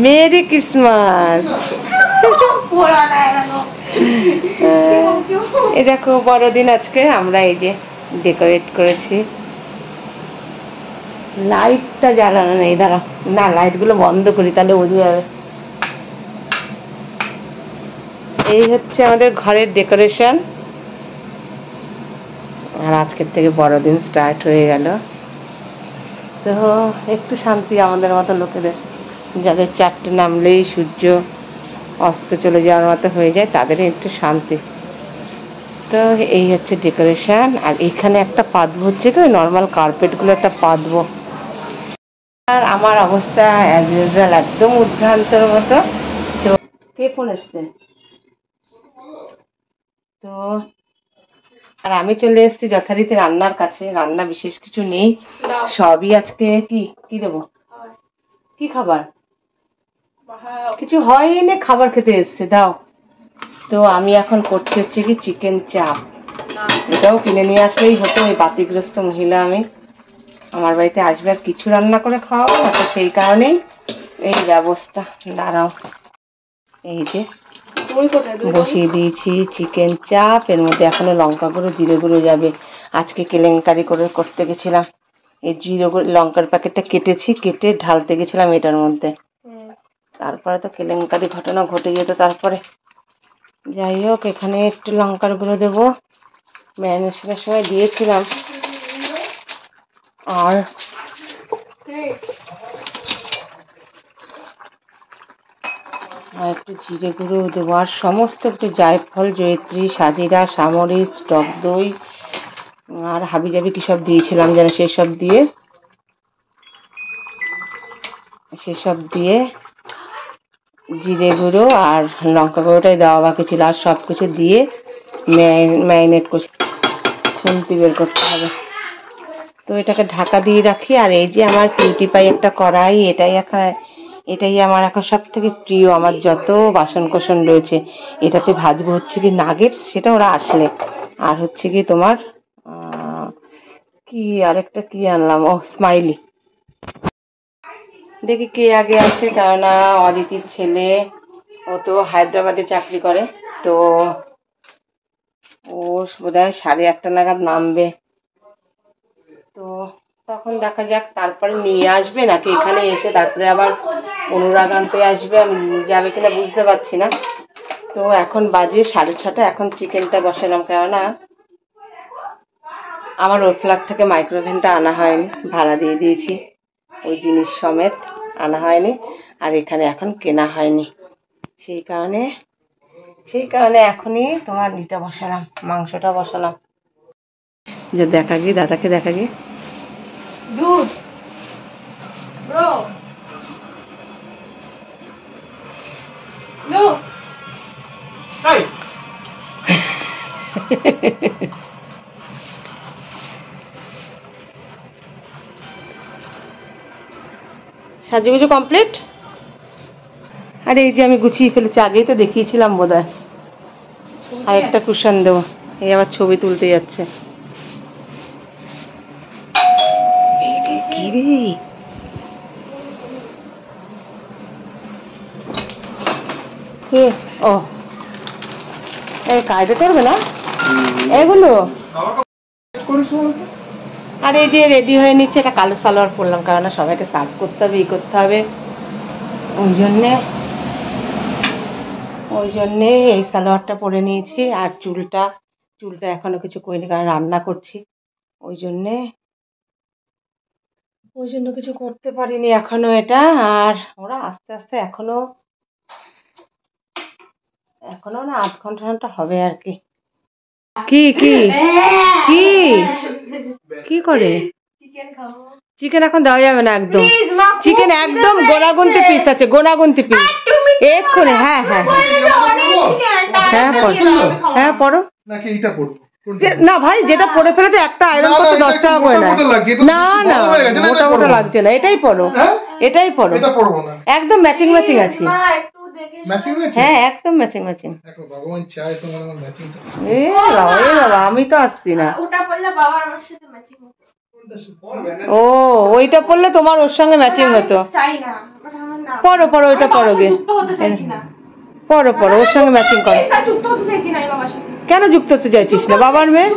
Merry Christmas. এই দেখো বড়দিন আজকে আমরা এই যে ডেকোরেট করেছি। লাইটটা জ্বালানো নেই, দাঁড়া না লাইটগুলো বন্ধ করি তাহলে বোঝা যাবে। এই হচ্ছে আমাদের ঘরের ডেকোরেশন। আর আজকের থেকে বড়দিন স্টার্ট হয়ে গেল। তো একটু শান্তি আমাদের মতো লোকেদের, যাদের 4টে নামলেই সূর্য অস্ত চলে যাওয়ার মতো হয়ে যায়, তাদের একটু শান্তি। তো এই হচ্ছে ডেকোরেশন। আর এখানে একটা পাতবো হচ্ছে কি নর্মাল কার্পেটগুলো একটা পাতবো। আর আমার অবস্থা অ্যাজ ইউজুয়াল একদম উদ্ভ্রান্তর মতো। তো কে ফোন এসছে? তো আর আমি চলে এসেছি যথারীতি রান্নার কাছে। রান্না বিশেষ কিছু নেই, সবই আজকে কি কি দেবো, কি খাবার, কিছু হয়নি, খাবার খেতে এসছে দাও। তো আমি এখন করছি হচ্ছে কি চিকেন চাপ। এটাও কিনে নিয়ে আসলেই হতো, ওই বাতিগ্রস্ত মহিলা আমি, আমার বাড়িতে আসবে আর কিছু রান্না করে খাওয়াবো না, তো সেই কারণেই এই ব্যবস্থা। দাঁড়াও, এই যে বসিয়ে দিয়েছি চিকেন চাপ। এর মধ্যে এখনো লঙ্কা গুঁড়ো জিরে গুঁড়ো যাবে। আজকে কেলেঙ্কারি করে করতে গেছিলাম, এই জিরে গুঁড়ো লঙ্কার প্যাকেটটা কেটেছি, কেটে ঢালতে গেছিলাম এটার মধ্যে। তারপরে তো কেলেঙ্কারি ঘটনা ঘটে যেত। তারপরে যাই হোক, এখানে একটু লঙ্কার গুঁড়ো দেবো, ম্যারিনেশনের সময় দিয়েছিলাম। আর একটু জিরে গুঁড়ো দেবো, আর সমস্ত একটু জায়ফল, জয়িত্রী, সাজিরা, সামরিচ, টক দই আর হাবিজাবি কী সব দিয়েছিলাম যেন, সেসব দিয়ে জিরে গুঁড়ো আর লঙ্কা গুঁড়োটাই দেওয়া বাকি ছিল, আর সব কিছু দিয়ে ম্যারিনেট করছি। খুন্তি বের করতে হবে। তো এটাকে ঢাকা দিয়ে রাখি। আর এই যে আমার কিউটি পাই একটা কড়াই, এটাই আমার এখন সব থেকে প্রিয়। আমার যত বাসন কোসন রয়েছে এটাতে ভাজবো হচ্ছে কি নাগেটস, সেটা ওরা আসলে। আর হচ্ছে কি তোমার কি আরেকটা কি আনলাম, ও স্মাইলি। দেখি কে আগে আসে, কেননা অদিতির ছেলে, ও তো হায়দ্রাবাদে চাকরি করে, তো ও বোধহয় 8:30 নাগাদ নামবে। তো তখন দেখা যাক, তারপরে নিয়ে আসবে নাকি এখানে এসে তারপরে আবার অনুরাগ আনতে আসবে, যাবে কিনা বুঝতে পারছি না। তো এখন বাজে 6:30, এখন চিকেনটা বসালাম, কেননা আমার ওই ফ্ল্যাট থেকে মাইক্রোওভেনটা আনা হয়নি, ভাড়া দিয়ে দিয়েছি, ওই জিনিস সমেত আনা হয়নি। আর এখানে এখন কেনা হয়নি, সেই কারণে এখনই তোমার নিটা বসালাম, মাংসটা বসালাম। যে দেখা গিয়ে দাদাকে দেখা গিয়ে দুধ ব্রো নো হাই সাজুগুজু কমপ্লিট। আরে এই যে আমি গুছিয়ে ফেলেছি, আগেই তো দেখিয়েছিলাম বোধহয়। আর একটা কুশন দেবো, এই আবার ছবি তুলতে যাচ্ছে। কি রে, কে? ও এই কাজে করবে না এগুলো। আর এই যে রেডি হয়ে নিচ্ছে, এটা কালো সালোয়ার পরলাম, কারণ সবাইকে সার্ভ করতে হবে, করতে হবে, ওই জন্যে এই সালোয়ারটা পরে নিয়েছি। আর চুলটা এখনো কিছু করিনি, কারণ রান্না করছি, ওই জন্য কিছু করতে পারিনি এখনো এটা। আর ওরা আস্তে আস্তে এখনো না 8 ঘন্টা হবে আর কি। কি কি কি কি করে চিকেন এখন দেওয়া যাবে না একদম, চিকেন একদম গোনাগুনতি পিস আছে, গোনাগুনতি পিস এক্ষুনি। হ্যাঁ হ্যাঁ হ্যাঁ পড়ো না ভাই, যেটা পরে ফেলেছে একটা আয়রন করতে 10 টাকা করে না। না মোটা মোটা লাগছে না, এটাই পড়ো, এটাই পড়ো, একদম ম্যাচিং আছে। হ্যাঁ একদম ম্যাচিং। এ বাবা আমি তো আসছি না। ও ওইটা পরলে তোমার ওর সঙ্গে ম্যাচিং হতো। পরো পরো ওটা পরো গে, পরো পরো ওর সঙ্গে ম্যাচিং করো। কেন যুক্ত হতে চাইছিস না? বাবার মেয়ে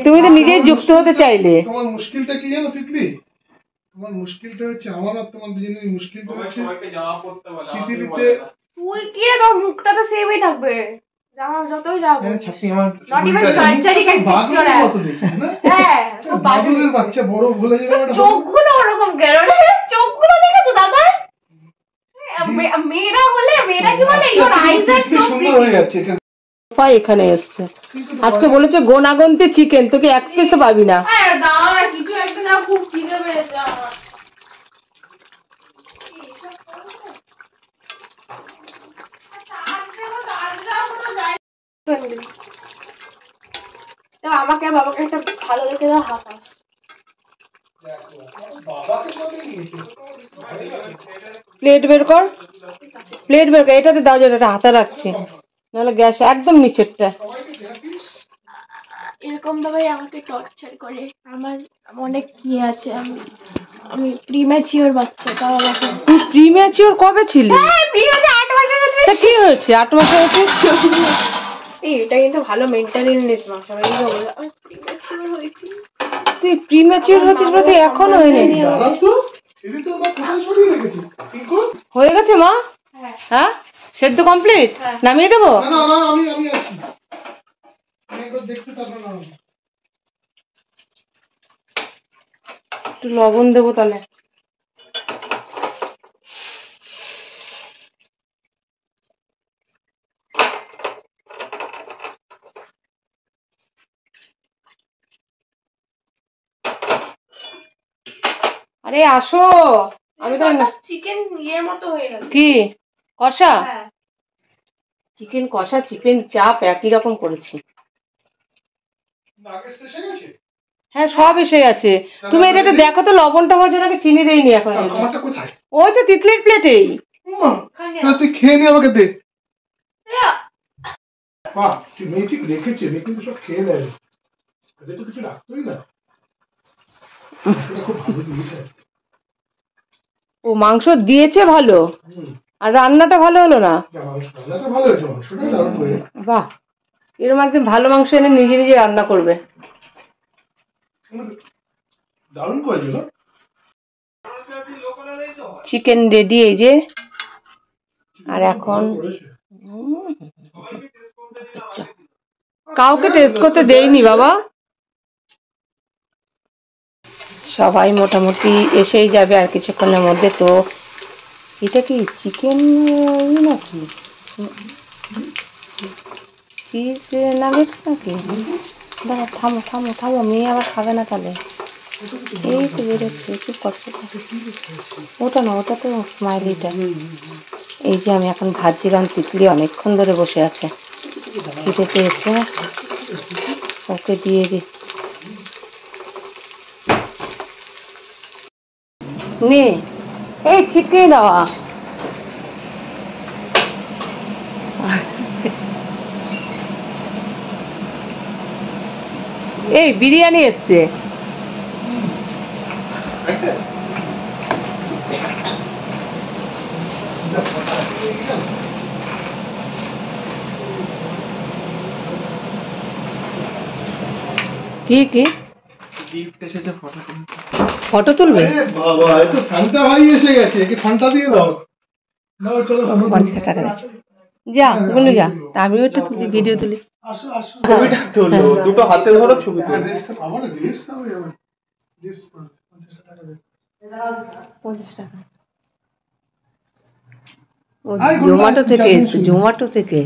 তুমি তো নিজেই যুক্ত হতে চাইলে। তোমার মুশকিলটা কি জানো তিতলি? তোমার মুশকিলটা হচ্ছে আমার আর তোমার দুজনের মুশকিলটা হচ্ছে পৃথিবীতে তুই কি রে, তোর মুখটা তো সেমই থাকবে, জামা যতই যাবো ছাত্রী আমার not even surgery can fix your ass. হ্যাঁ বাবুলের বাচ্চা বড় ভুলে যাবে না। চোখগুলো ওরকম কেন রে? চোখগুলো দেখেছো দাদা? মেয়েরা হলে মেয়েরা কি বলে ইওর আইজ আর সো সুন্দর হয়ে যাচ্ছে এখানে। এখানে এসছে আজকে, বলেছে গোনাগন্তে চিকেন, তোকে এক পিসও পাবি না। আরে দাও না কিছু একটা, না খুব খিদে পেয়েছে আমার। আমাকে বাবাকে একটা ভালো দেখে দাও হাতা। প্লেট বের কর, প্লেট বের কর, এটাতে দাও যেটা হাতে রাখছি, নাহলে গ্যাস একদম নিচেরটা। এরকম ভাবে আমাকে টর্চার করে, আমার অনেক কি আছে, আমি প্রিম্যাচিওর বাচ্চা, তাও আমাকে। তুই প্রিম্যাচিওর কবে ছিলি? প্রিম্যাচিওর 8 মাসের হয়েছে। তা কি হয়েছে 8 মাস হয়েছে? এটা কিন্তু ভালো মেন্টাল ইলনেস না, সবাই বলে আমি প্রিম্যাচিওর হয়েছি। তুই প্রিম্যাচিওর হয়েছিস বলতে এখনো হয়নি? হয়ে গেছে মা? হ্যাঁ সেদ্ধ কমপ্লিট, নামিয়ে দেবো? একটু লবণ দেবো তাহলে। আরে আসো, আমি তো চিকেন ইয়ের মতো হয়ে গেছে। কি কষা? চিকেন কষা, চিকেন চাপ একই রকম করেছি। হ্যাঁ সব এসে গেছে। তুমি এটা একটু দেখো তো লবণটা হয়েছে নাকি, চিনি দেইনি এখন। ওই তো তিতলির প্লেটেই। তুই খেয়ে নি, আমাকে দে। বাহ, তুই মেয়ে ঠিক রেখেছে, মেয়ে কিন্তু সব খেয়ে নেয়, এদের তো কিছু রাখতোই না। খুব ভালো দিয়েছে। ও মাংস দিয়েছে ভালো, আর রান্নাটা ভালো হলো না। বাহ, এরকম একদিন ভালো মাংস এনে নিজে নিজে রান্না করবে। চিকেন রেডি এই যে। আর এখন কাউকে টেস্ট করতে দেইনি বাবা, সবাই মোটামুটি এসেই যাবে আর কিছুক্ষণের মধ্যে। তো এটা কি চিকেন নাকি চিজ নাগেটস নাকি? দাঁড়া, থামো থামো থামো, মেয়ে আবার খাবে না তাহলে। এই তো বেরোচ্ছে, চুপ করছে। ওটা না, ওটা তো স্মাইলিটা। এই যে আমি এখন ভাবছিলাম, তিতলি অনেকক্ষণ ধরে বসে আছে, খিদে পেয়েছে, ওকে দিয়ে দি। নে, এই ছিটকে দেওয়া। এই বিরিয়ানি এসছে। কি কি ফটো তুলবে? বাবা, এই তো সান্তা ভাই এসে গেছে, একে ফোনটা দিয়ে দাও। নাও চলো 50 টাকা দে। যা বলে যা, আমিও একটু তুলি, ভিডিও তুলি। আসো আসো, ছবিটা তুলো, দুটো হাতে ধরো, ছবি তুলো। আমার রিলস নাও, এবার রিলস 50 টাকা দে। 50 টাকা। ও জোম্যাটো থেকে এসেছে, জোম্যাটো থেকে।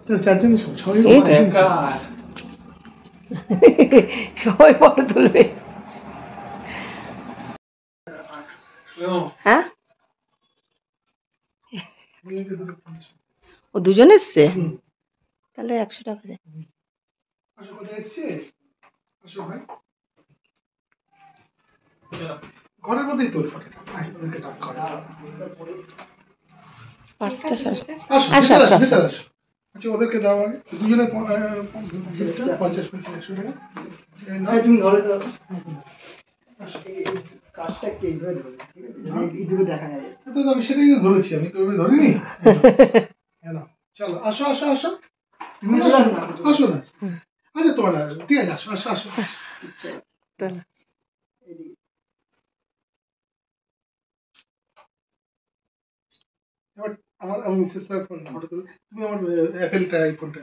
তোর চারজন সবাই ফটো তুলবে। হ্যাঁ ও দুজন এসছে, তাহলে 100 টাকা দে। ঘরের মধ্যেই তোর ফটোটা, ওদেরকে ডাক করে। 5টা সাড়ে আসো আসো, ভিতরে আসো, আসো, ভিতরে আসো। আচ্ছা ওদেরকে দাও আগে দুজনের 50-50 টাকা তুমি ধরে দাও কাজটা কে ধরে ধরে ঠিক আছে এই দুটো দেখা যাবে তো আমি সেটাই ধরেছি আমি কেউ ধরিনি না চলো আসো আসো আসো তুমি আসো আসো না আচ্ছা তোমার না ঠিক আছে আসো আসো আসো চলো। এবার আমি মিসেসটার ফটো তুলে তুমি আমার অ্যাপেলটা আইফোনটা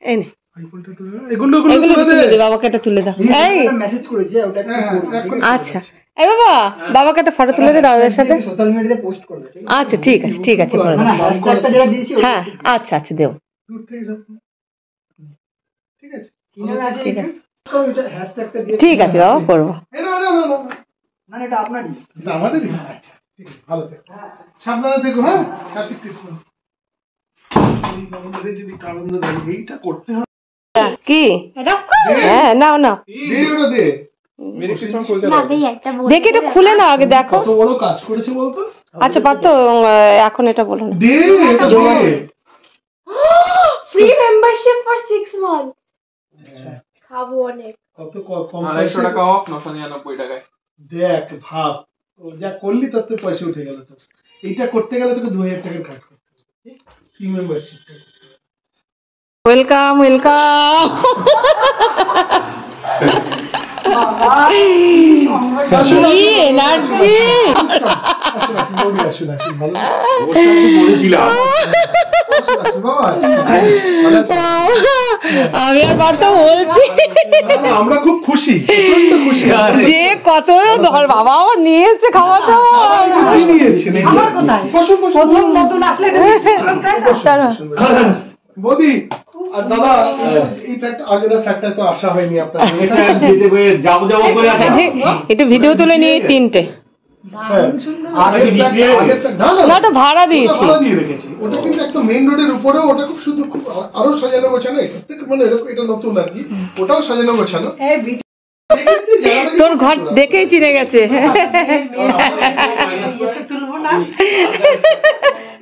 এই নে আইফোনটা তুলে এগুলো এগুলো তুলে তুলে দে দে, বাবাকে একটা তুলে দাও। এই মেসেজ করেছে ওটা একটু হ্যাঁ, করবে, ঠিক আছে? আচ্ছা এই বাবা, বাবাকে একটা ফটো তুলে দে দাদাদের সাথে। সোশ্যাল মিডিয়াতে পোস্ট করবে ঠিক আছে আচ্ছা ঠিক আছে ঠিক আছে করে না দাও। হ্যাশট্যাগটা যেটা দিয়েছি হ্যাঁ আচ্ছা আচ্ছা দেও। দূর থেকে সব ঠিক আছে কি নামে আছে ঠিক আছে। এটা হ্যাশট্যাগটা দিয়ে ঠিক আছে বাবা করবো। এই না না না না না এটা আপনারই এটা আমাদেরই আচ্ছা ঠিক আছে ভালো থেকো সাবধানে থেকো হ্যাঁ হ্যাপি ক্রিসমাস এই বাবাদের যদি আনন্দ দেয় এইটা করতে হবে কি দে, হ্যাঁ নাও নাও দে ওটা দে মেরে কিছু বলতে না পারবে দেই একটা বল দেখি তো খুলে নাও আগে দেখো। কত বড় কাজ করেছে বলতো আচ্ছা পারতো এখন এটা বলো না। দে এটা দে ফ্রি মেম্বারশিপ ফর 6 মান্থস খাবো অনেক কত কম 250 টাকা অফ 999 টাকায় দেখ ভাব ও যা করলি তার তো পয়সা উঠে গেল তোর এইটা করতে গেলে তোকে 2000 টাকার কাট করতে হবে ফ্রি মেম্বারশিপটা ওয়েলকাম ওয়েলকাম। কি এনার্জি। আসুন আসুন ভালো বলেছিলাম বাবা আমি আর বারটা বলছি আমরা খুব খুশি প্রচন্ড খুশি যে কত ধর বাবা আমার নিয়ে এসছে খাওয়া দাওয়া। আমার কোথায় বসুন বসুন নতুন আসলে বৌদি আর দাদা এই ফ্ল্যাট আগের ফ্ল্যাটটা তো আসা হয়নি আপনার একটু ভিডিও তুলে নিয়ে 3টে না ওটা ভাড়া দিয়েছি। দিয়ে রেখেছি ওটা কিন্তু একদম মেইন রোডের উপরে ওটা খুব শুধু খুব আরো সাজানো গোছানো এটা থেকে মানে এরকম এটা নতুন আর কি ওটাও সাজানো গোছানো তোর ঘর দেখেই চিনে গেছে।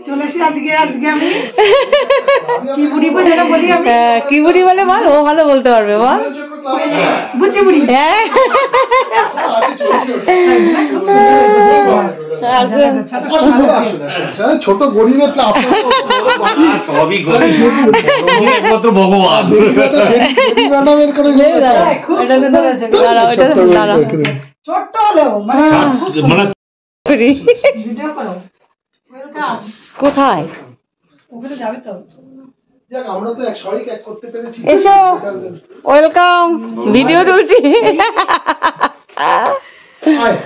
চলেছি আজকে আমি কি বুড়ি বলে বল, ও ভালো বলতে পারবে বল। বুঝে বুড়ি হ্যাঁ ছোট গরিবের সবই একমাত্র ভগবান বের করে ছোট্ট হলেও মানে ভিডিও করো কোথায় ওখানে যাবে তো যাক আমরা তো এক সবাইকে এক করতে পেরেছি এসো ওয়েলকাম ভিডিও তুলছি। আয়।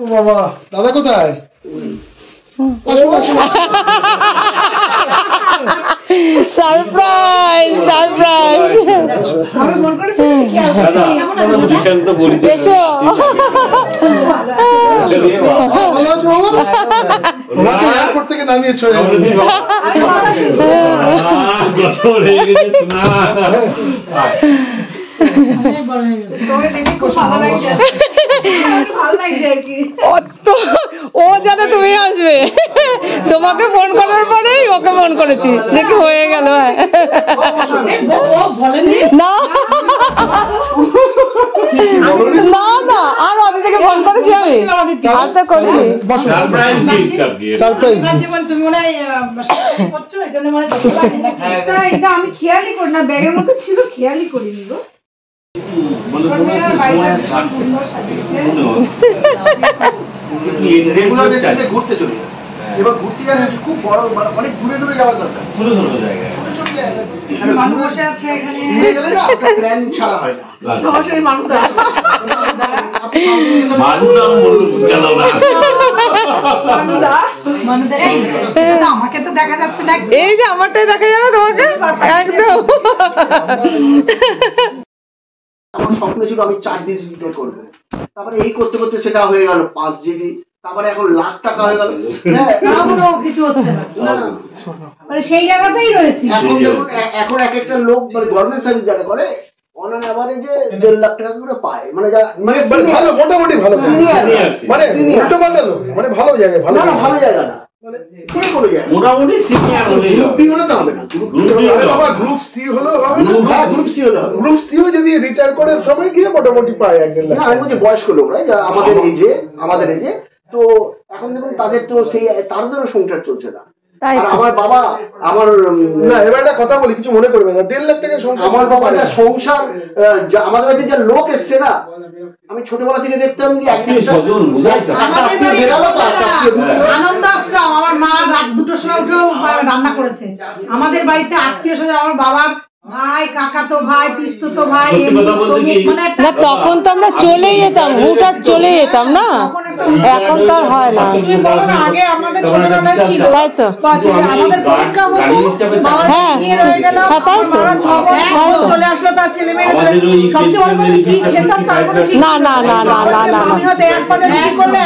ও বাবা দাদা কোথায় আসুন আসুন সারপ্রাইজ সারপ্রাইজ। আমি মন করেছি এসো ভালো আছো বাবা তোমাকে এয়ারপোর্ট থেকে নামিয়ে চলে যাবো ও যাতে তুমি আসবে, তোমাকে ফোন করার পরেই ওকে ফোন করেছি, দেখি হয়ে গেল। না না না আর অদি থেকে ফোন করেছি আমি আর তো করিনি। সারপ্রাইজ তুমি মনে হয় করছো এই জন্য মনে এটা আমি খেয়ালই করি না ব্যাগের মধ্যে ছিল খেয়ালই করিনি গো ঘুরতে চলে এবার ঘুরতে গেলে খুব বড় মানে অনেক দূরে দূরে যাওয়ার দরকার ছোট ছোট জায়গায় ছোট ছোট জায়গায় মানুষ বসে আছে এখানে ঘুরে গেলে না ওটা প্ল্যান ছাড়া হয় না সরাসরি মানুষ আমাকে তো দেখা যাচ্ছে না এই যে আমারটাই দেখা যাবে তোমাকে একদম। আমার স্বপ্ন ছিল আমি 4 দিন রিটায়ার করবো তারপরে এই করতে করতে সেটা হয়ে গেল 5 জিবি তারপরে এখন লাখ টাকা হয়ে গেল কিছু হচ্ছে না না মানে সেই জায়গাতেই রয়েছে এখন দেখুন এখন এক একটা লোক মানে গভর্নমেন্ট সার্ভিস যারা করে অন অ্যান অ্যাভারেজে 1.5 লাখ টাকা করে পায় মানে যারা মানে ভালো মোটামুটি ভালো সিনিয়র মানে উল্টো পাল্টা লোক মানে ভালো জায়গায় ভালো না না ভালো জায়গা না মানে যে কোনো জায়গায় মোটামুটি সিনিয়র হলেই গ্রুপ হবে। বি হলে তো হবে না, গ্রুপ বি Group B হলে আরে হবে। বাবা গ্রুপ সি হলেও হবে না, হ্যাঁ গ্রুপ সি হলে হবে। গ্রুপ সিও যদি রিটায়ার করে সবাই গিয়ে মোটামুটি পায় 1.5 লাখ না আমি বলছি বয়স্ক লোকরা যারা আমাদের এজে তো এখন দেখুন তাদের তো সেই তাদেরও সংসার চলছে না। তাই আর তো। আমার বাবা আমার না এবার একটা কথা বলি, কিছু মনে করবে না, 1.5 লাখ টাকা সংসার আমার বাবা পারে যা না। সংসার আমাদের বাড়িতে যা লোক এসছে না, আমি ছোটবেলা থেকে দেখতাম যে আত্মীয় স্বজন, বুঝাই তো। একটা আত্মীয় বেরালো তো একটা আত্মীয় ঢুকলো। আনন্দ আশ্রম আমার মা রাত 2টোর সময় উঠেও রান্না করেছে। আমাদের বাড়িতে আত্মীয় স্বজন, আমার বাবার ভাই, কাকাতো ভাই, পিসতুতো ভাই, সত্যি কথা বলতে কি, মানে একটা না তখন তো আমরা চলে যেতাম, হুটহাট চলে যেতাম না, এখন তো আর হয় না। তুমি বলো না, আগে আমাদের ছোটবেলায় ছিল তাই তো। আমাদের পরীক্ষা হতো, বাবা হ্যাঁ। নিয়ে রয়ে গেলাম, হ্যাঁ, তাই তো। মারা 6 বছর তাই তো। চলে আসলো, তার ছেলে মেয়ে আমাদের ওই সবচেয়ে বড় কথা কি খেতাম তার কোনো ঠিক না, না, না, না, না, না, না। আমি হয়তো এক পাতে রুটি করলে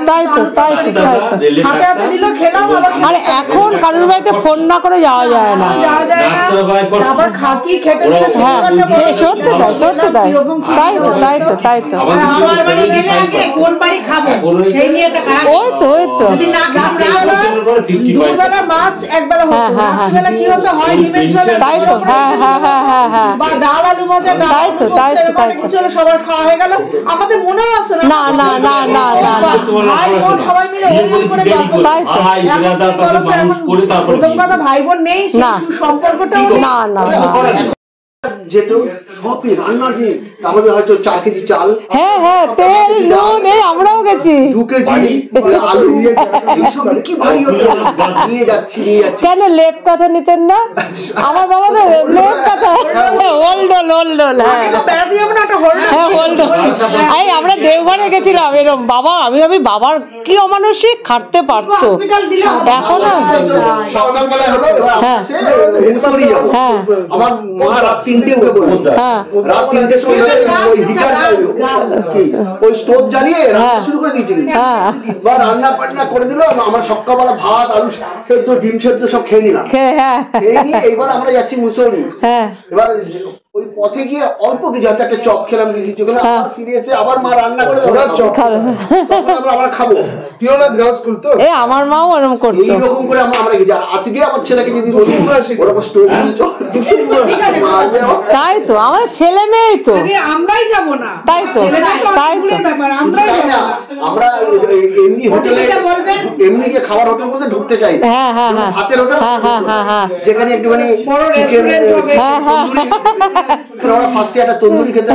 তাই তো, তাই তো, তাই তো। হাতে হাতে দিল, খেলাম, আবার আর এখন কারোর বাড়িতে ফোন না করে যাওয়া যায় না। যাওয়া যায় না, তারপর খাকি খেতে দিলে হ্যাঁ, সত্যি তাই, সত্যি তাই, তাই তো, তাই তো, তাই তো। আমার বাড়ি গেলে আগে কোন বাড়ি খাবো সেই নিয়ে একটা খারাপ ওই তো, ওই তো। যদি না দুবেলা মাছ একবেলা হতো, হ্যাঁ, হ্যাঁ, রাত্রিবেলা কি হতো, হয় ডিমের ঝোল, তাই তো, হ্যাঁ, হ্যাঁ, হ্যাঁ, হ্যাঁ, হ্যাঁ। বা ডাল আলু ভাজা, ডাল তাই তো, আলু তাই তো, পোস্ত, তাই এরকম তো। কিছু হলো, সবার খাওয়া হয়ে গেল, আমাদের মনেও আসতো না, না, না, না, না, না। ভাই বোন সবাই মিলে ওই করে গল্প তাই তো। প্রথম কথা ভাই বোন নেই, সেই না। সুসম্পর্কটাও নেই। না, না, না। যেত সবই রান্না দিয়ে আমাদের হয়তো 4 কেজি চাল, হ্যাঁ, হ্যাঁ, তেল নুন এই আমরাও গেছি। 2 কেজি আলু, এইসব কি ভারী হতো, নিয়ে যাচ্ছি। কেন লেপ কথা নিতেন না? আমার বাবা তো লেপ কথা, হোল্ডল, হোল্ডল, হ্যাঁ আগে তো বেড়াতে যাবো না, একটা হোল্ডার হ্যাঁ, হোল্ডল। এই আমরা দেওঘরে গেছিলাম এরকম, বাবা আমি বাবার কি অমানসিক খাটতে পারতো। হসপিটাল দিলে এখন সকালবেলায় হলো এবার হ্যাঁ। মুসৌরি যাবো, হ্যাঁ, আমার মা রাত 3টে উঠে পড়লো, হ্যাঁ, রাত 3টের সময় ওই হিটার ওই স্টোভ জ্বালিয়ে রান্না শুরু করে দিয়েছিলেন। হ্যাঁ, বা রান্না বান্না করে দিল, আমরা সকালবেলা ভাত আলু সেদ্ধ ডিম সেদ্ধ সব খেয়ে নিলাম। হ্যাঁ, খেয়ে নিয়ে এইবার আমরা যাচ্ছি মুসৌরি। হ্যাঁ, এবার ওই পথে গিয়ে অল্প কিছু হয়তো একটা চপ খেলাম কি কিছু খেলাম, আবার ফিরে এসে আবার মা রান্না করে দেবে, তখন আমরা আবার খাবো। পিওনাথ গার্লস স্কুল তো এ আমার মাও এরকম করতো। এইরকম করে আমরা গেছি। আর আজকে আমার ছেলেকে যদি বলি ওরকম স্টোরি তাই তো, আমাদের ছেলে মেয়েই তো, আগে আমরাই যাব না, তাই তো, ছেলেরা তো তাই তো। অনেকগুলোর ব্যাপার, আমরাই তাই যাব না, না। আমরা এমনি হোটেলে হোটেলে বলবেন। এমনি যে খাবার হোটেল বলতে ঢুকতে চাই না। হ্যাঁ, হ্যাঁ, হ্যাঁ, ভাতের হোটেল হ্যাঁ, হ্যাঁ, হ্যাঁ, হ্যাঁ। যেখানে একটুখানি বড় চিকেন restaurant হবে। হ্যাঁ, হ্যাঁ। আমরা ফার্স্টে একটা তন্দুরি খেতে,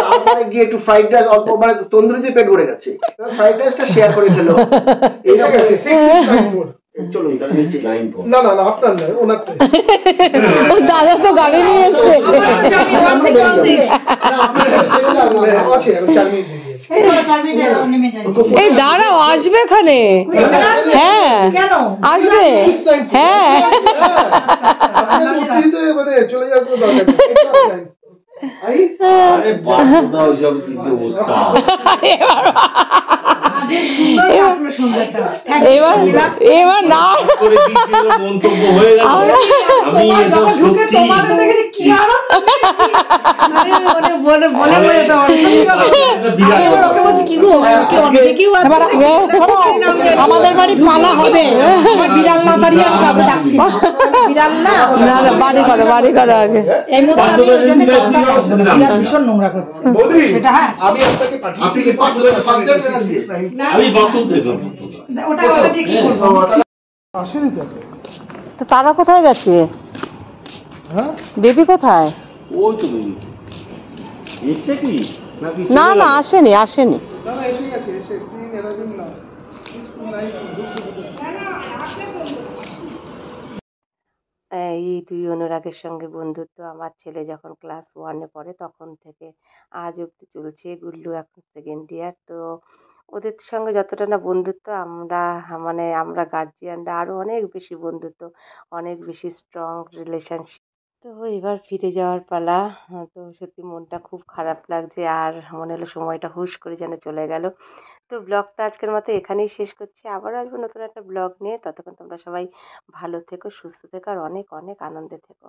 তারপরে গিয়ে একটু ফ্রাইড রাইস অল্প, মানে তন্দুরিতে পেট ভরে গেছে, ফ্রাইড রাইসটা শেয়ার করে খেলো। এসে গেছে 6694 চলুন তাহলে নিচে। না না না আপনার নয় ওনারটাই ও দাদা তো গাড়ি নিয়ে এসছে। আমারও জানি 1616 না, আপনার কাছে না, না, আছে এখন 4 মিনিট দিয়ে দিয়েছে। এই দাঁড়াও, আসবে এখানে। হ্যাঁ, কেন আসবে। 694 হ্যাঁ, আপনাদের উত্তেজিত হয়ে মানে চলে যাওয়ার কোনো দরকার নেই। 694 আই আরে বাচ্চা ওইসব কি অবস্থা। এবার এবার না করে দ্বিতীয় মন্তব্য হয়ে গেল। আমি এটা সত্যি তোমাদের দেখে যে কি আনন্দ পেয়েছি। আরে বলে বলে বলে তো আমি এবার ওকে বলছি কি গো কি অনেকে কেউ আছে এবার আমাদের বাড়ি পালা হবে। আমার বিড়াল না দাঁড়িয়ে আমি কাউকে ডাকছি না। বিড়াল না না না, বাড়ি করো, বাড়ি করো আগে। এই মুহূর্তে আমি ওই জন্য কাজটা করছি। বিড়াল ভীষণ নোংরা করছে বৌদি সেটা হ্যাঁ আমি আপনাকে পাঠিয়ে আপনি কি পাঠক ফার্স্ট দেবেন আজকে? আমি বক্তব্য দেখলাম। ওটা ওটা দিয়ে কি করবো আসেনি তো তো তারা কোথায় গেছে? হ্যাঁ বেবি কোথায়? ওই তো বেবি এসছে কি নাকি না না, আসেনি, আসেনি। না না এসে গেছে এসে স্ক্রিন এরাবিন না 694 এই দুই অনুরাগের সঙ্গে বন্ধুত্ব আমার ছেলে যখন ক্লাস 1-এ পড়ে তখন থেকে আজ অব্দি চলছে। গুল্লু এখন 2nd ইয়ার। তো ওদের সঙ্গে যতটা না বন্ধুত্ব, আমরা গার্জিয়ানরা আরও অনেক বেশি বন্ধুত্ব, অনেক বেশি স্ট্রং রিলেশনশিপ। তো এবার ফিরে যাওয়ার পালা। তো সত্যি মনটা খুব খারাপ লাগছে, আর মনে হলো সময়টা হুশ করে যেন চলে গেল। তো ব্লগটা আজকের মতো এখানেই শেষ করছি। আবারও আসবো নতুন একটা ব্লগ নিয়ে। ততক্ষণ তোমরা সবাই ভালো থেকো, সুস্থ থেকো, আর অনেক অনেক আনন্দে থেকো।